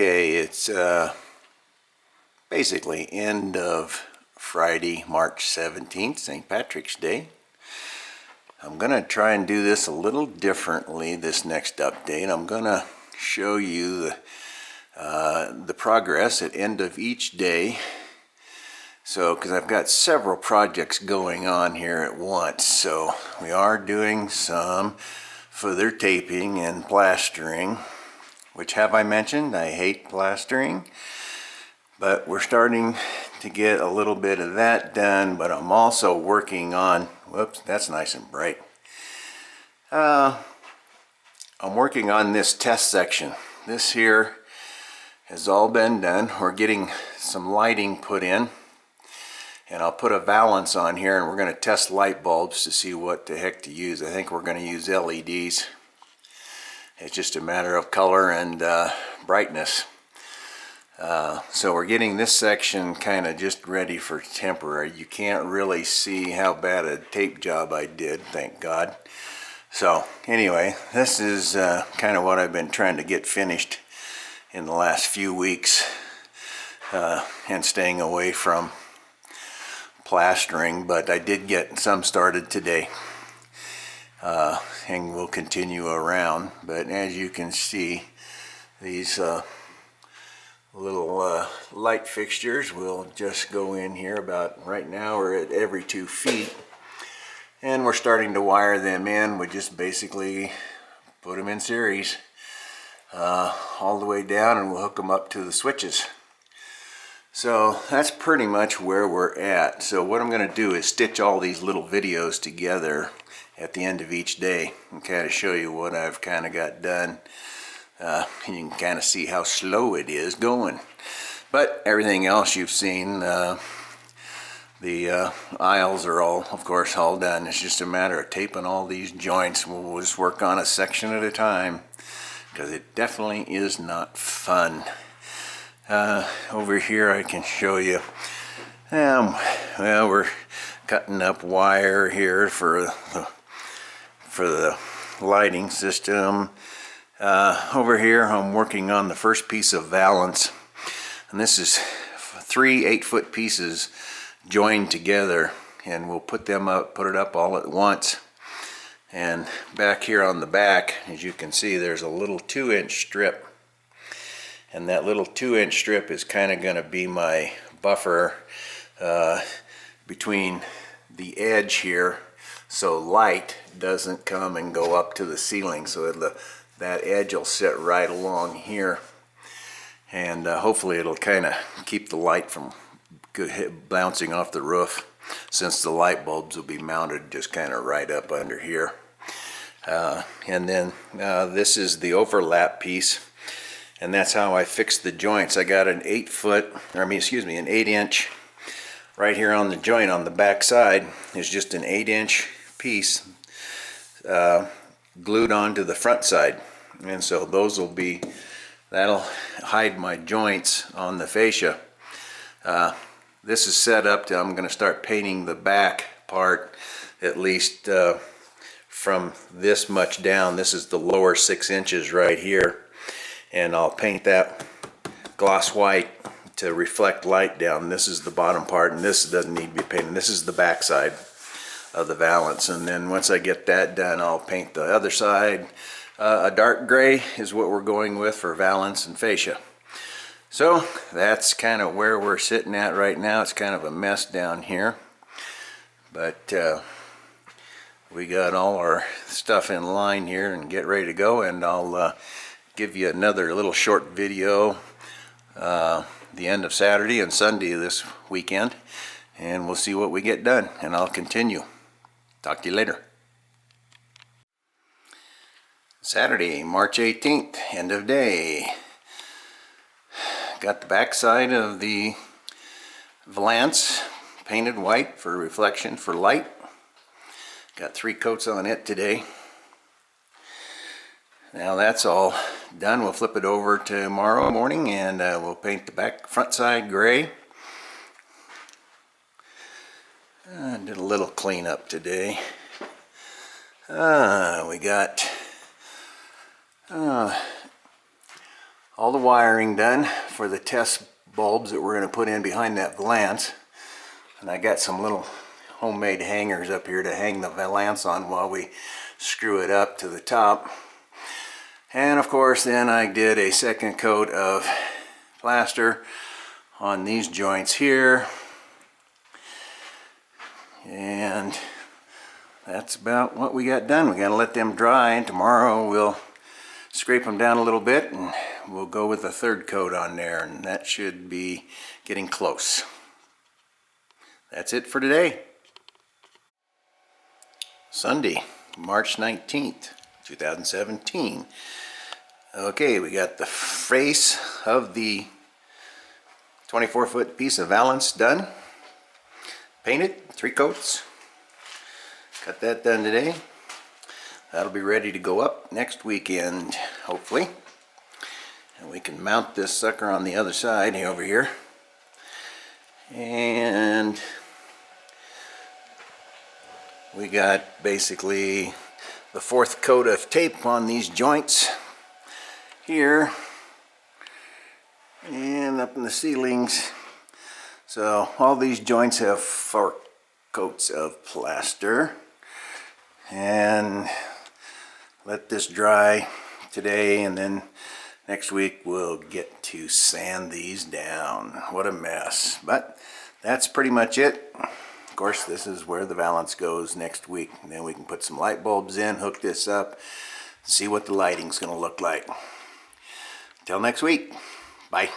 Okay, it's basically end of Friday, March 17th, St. Patrick's Day. I'm going to try and do this a little differently this next update. I'm going to show you the progress at end of each day. So, because I've got several projects going on here at once, so we are doing some further taping and plastering, which have I mentioned, I hate plastering, but we're starting to get a little bit of that done. But I'm also working on, whoops, that's nice and bright. I'm working on this test section. This here has all been done. We're getting some lighting put in, and I'll put a valance on here, and we're going to test light bulbs to see what the heck to use. I think we're going to use LEDs. It's just a matter of color and brightness. So we're getting this section kind of just ready for temporary. You can't really see how bad a tape job I did, thank God. So anyway, this is kind of what I've been trying to get finished in the last few weeks, and staying away from plastering, but I did get some started today. And we'll continue around. But as you can see, these little light fixtures will just go in here. About right now we're at every 2 feet, and we're starting to wire them in. We just basically put them in series all the way down, and we'll hook them up to the switches. So that's pretty much where we're at. So what I'm going to do is stitch all these little videos together at the end of each day and kind of show you what I've kind of got done. And you can kind of see how slow it is going. But everything else you've seen, the aisles are all, of course, all done. It's just a matter of taping all these joints. We'll just work on a section at a time, because it definitely is not fun. Over here I can show you, well, we're cutting up wire here for the lighting system. Over here I'm working on the first piece of valance, and this is 3 8-foot pieces joined together, and we'll put them up, put it up all at once. And back here on the back, as you can see, there's a little 2-inch strip, and that little 2-inch strip is kind of going to be my buffer between the edge here, so light doesn't come and go up to the ceiling. So that edge will sit right along here, and hopefully it'll kind of keep the light from bouncing off the roof, since the light bulbs will be mounted just kind of right up under here. And then this is the overlap piece, and that's how I fixed the joints. I got an 8-inch right here on the joint on the back side. Is just an 8-inch piece glued onto the front side, and so those will be, that'll hide my joints on the fascia. This is set up to, I'm going to start painting the back part at least from this much down. This is the lower 6 inches right here, and I'll paint that gloss white to reflect light down. This is the bottom part, and this doesn't need to be painted. This is the back side of the valance, and then once I get that done, I'll paint the other side. A dark gray is what we're going with for valance and fascia. So that's kind of where we're sitting at right now. It's kind of a mess down here, but we got all our stuff in line here and get ready to go, and I'll give you another little short video the end of Saturday and Sunday this weekend, and we'll see what we get done, and I'll continue. Talk to you later. Saturday, March 18th, end of day. Got the back side of the valance painted white for reflection for light. Got 3 coats on it today. Now that's all done. We'll flip it over tomorrow morning, and we'll paint the front side gray. Did a little cleanup today. We got all the wiring done for the test bulbs that we're going to put in behind that valance. And I got some little homemade hangers up here to hang the valance on while we screw it up to the top. And of course then I did a second coat of plaster on these joints here. And that's about what we got done. We got to let them dry, and tomorrow we'll scrape them down a little bit and we'll go with a third coat on there, and that should be getting close. That's it for today. Sunday, March 19th, 2017. Okay, we got the face of the 24-foot piece of valance done. Painted, 3 coats. Got that done today. That'll be ready to go up next weekend, hopefully. And we can mount this sucker on the other side over here. And we got basically the 4th coat of tape on these joints here and up in the ceilings. So all these joints have 4 coats of plaster, and let this dry today, and then next week we'll get to sand these down. What a mess, but that's pretty much it. Of course, this is where the valance goes next week, and then we can put some light bulbs in, hook this up, see what the lighting's going to look like. Until next week, bye.